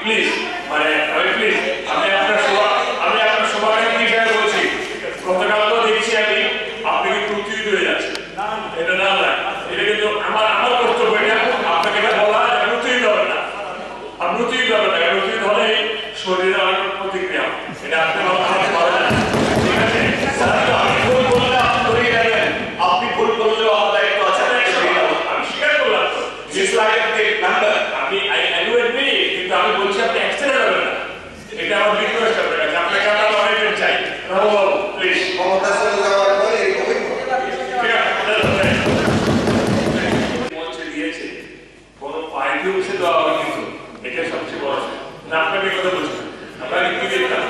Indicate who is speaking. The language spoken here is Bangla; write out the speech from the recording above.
Speaker 1: প্লিজ প্লিজ আমি আপনার সভাপতি হিসেবে বলছি, গতকাল তো দেখছি আমি আপনি কিন্তু উত্তেজিত হয়ে যাচ্ছেন। এটা না এটা কিন্তু আমার কর্তব্য, এটা আপনাকে এটা বলা যে উত্তেজিত হবেন না, আপনি উত্তেজিত হবেন না, উত্তেজিত হলে শরীরে অনেক প্রতিক্রিয়া, এটা আপনি বলেন না, ঠিক আছে? আমি ভুল করলে আপনি ধরিয়ে রাখবেন, আপনি ভুল করলেও আমার দায়িত্ব আছে, আমি স্বীকার করলাম তো, কিন্তু আমি বলছি আপনি অ্যাক্সিডেন্ট হবেন না, এটা আমার রিকোয়েস্ট আপনার কাছে, আপনাকে আমরা অনেকদিন চাই, প্লিজ
Speaker 2: ক্ষমতা চলে যাওয়ার পরে এরকমই
Speaker 1: মঞ্চে দিয়েছে কোনো পার্টি অফিসে দেওয়া হয়, কিন্তু এটা সবচেয়ে বড় না, আপনাকে কথা বলছি, আমরা কিন্তু দেখতাম